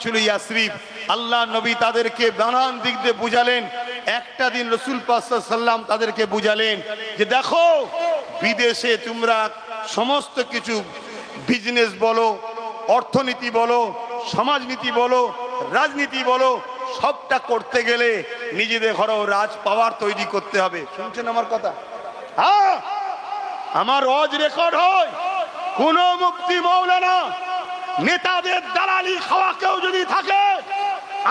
ছিল ইয়াসরিব। আল্লাহ নবী তাদেরকে নানান দিক দিয়ে বুঝালেন। একটা দিন রাসূল পাক সাল্লাল্লাহু আলাইহি ওয়াসাল্লাম তাদেরকে বুঝালেন যে দেখো, বিদেশে তোমরা সমস্ত কিছু বিজনেস বলো, অর্থনীতি বলো, সমাজনীতি বলো, রাজনীতি বলো, সবটা করতে গেলে নিজেদের ঘরেও রাজ পাওয়ার তৈরি করতে হবে। শুনছেন আমার কথা? হ্যাঁ, আমার রজ রেকর্ড হয়, কোন মুফতি মৌলানা নেতাদের দালালি খাওয়া কেউ যদি থাকে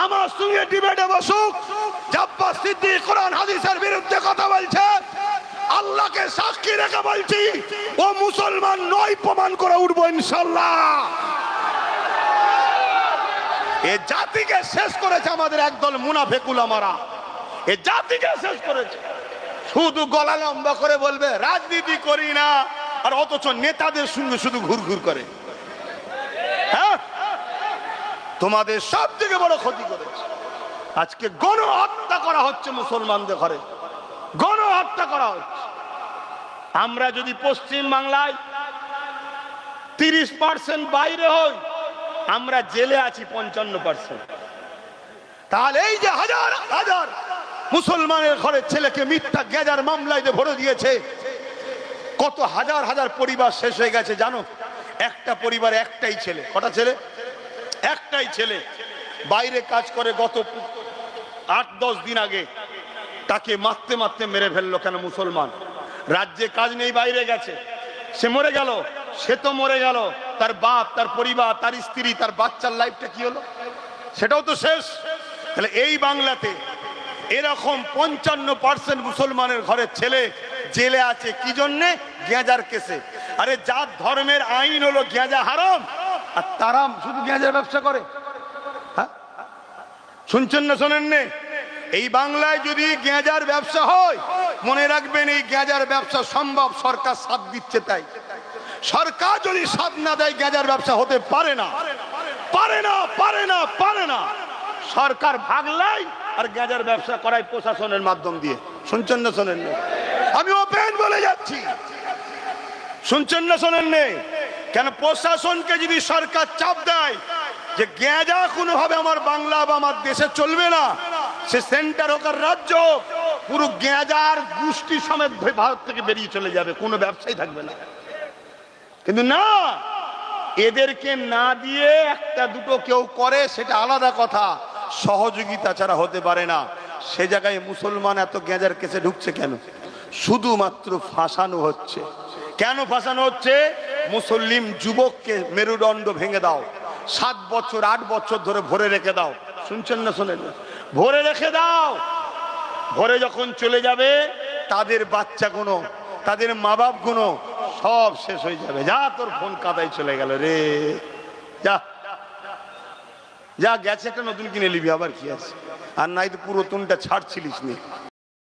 আমার সঙ্গে ডিবেটে বসুক। জাব্বার সিদ্দিক কোরআন হাদিসের বিরুদ্ধে কথা বলছে, আল্লাহকে সাক্ষী রেখে বলছি ও মুসলমান নয়, প্রমাণ করে উঠবো ইনশাআল্লাহ। এ জাতিকে শেষ করেছে আমাদের একদল মুনাফিক উলামারা, এ জাতিকে শেষ করেছে। শুধু গলা লম্বা করে বলবে রাজনীতি করি না, আর অথচ নেতাদের সঙ্গে শুধু ঘুরঘুর করে। হ্যাঁ, তোমাদের সব থেকে বড় ক্ষতি করেছে। আজকে গণহত্যা করা হচ্ছে মুসলমানদের ঘরে, গণহত্যা করা হচ্ছে। আমরা যদি পশ্চিম বাংলায় 30% বাইরে হই, আমরা জেলে আছি 55%। তাহলে এই যে হাজার হাজার মুসলমানের ঘরের ছেলেকে মিথ্যা গেজার মামলায় ভরে দিয়েছে, কত হাজার হাজার পরিবার শেষ হয়ে গেছে জানো? একটা পরিবারে একটাই ছেলে। কটা ছেলে? একটাই ছেলে। বাইরে কাজ করে, গত 8-10 দিন আগে তাকে মারতে মারতে মেরে ফেললো। কেন? মুসলমান। রাজ্যে কাজ নেই, বাইরে গেছে, সে মরে গেল। সে তো মরে গেল, তার বাপ, তার পরিবার, তার স্ত্রী, তার বাচ্চার লাইফটা কি হলো? সেটাও তো শেষ। তাহলে এই বাংলাতে এরকম 55% মুসলমানের ঘরের ছেলে জেলে আছে। কি জন্যে? গেঁজার কেসে। আরে যার ধর্মের আইন হলো গেঁজা হারাম, আর তারা শুধু গেঁজার ব্যবসা করে। হ্যাঁ, শুনছেন না শোনেন নে? এই বাংলায় যদি গেঁজার ব্যবসা হয়, মনে রাখবেন এই গেঁজার ব্যবসা সম্ভব, সরকার সাথ দিচ্ছে। তাই সরকার যদি সাথ না দেয় গেঁজার ব্যবসা হতে পারে না, পারে না, পারে না, পারে না। সরকার ভাগলাই আর গেঁজার ব্যবসা করায় প্রশাসনের মাধ্যম দিয়ে। শুনছেন না শোনেন না? আমি ওপেন বলে যাচ্ছি, শুনছেন না শোনেন নে? কেন? প্রশাসনকে যদি সরকার চাপ দেয় যে গেঁজা কোনোভাবে আমার বাংলা বা আমার দেশে চলবে না, সে সেন্টার হোক আর রাজ্য, পুরো গেঁজার গোষ্ঠী সমেত ভারত থেকে বেরিয়ে চলে যাবে, কোনো ব্যবসাই থাকবে না। কিন্তু না, এদেরকে না দিয়ে একটা দুটো কেউ করে, সেটা আলাদা কথা, সহযোগিতা ছাড়া হতে পারে না। সে জায়গায় মুসলমান এত গেঁজার কেসে ঢুকছে কেন? শুধুমাত্র ফাঁসানো হচ্ছে। কেন ফাঁসানো হচ্ছে? মুসলিম যুবককে মেরুদণ্ড ভেঙে দাও, 7 বছর 8 বছর ধরে ভরে রেখে দাও। শুনছেন না শোনেন না? ভরে রেখে দাও। ভরে যখন চলে যাবে, তাদের বাচ্চাগুলো, তাদের মা বাপগুলো সব শেষ হয়ে যাবে। যা তোর ফোন কাদায় চলে গেল রে, যা যা, গেছে একটা নতুন কিনে নিবি, আবার কি আছে? আর নাই তো পুরাতনটা ছাড়ছিলিস নি।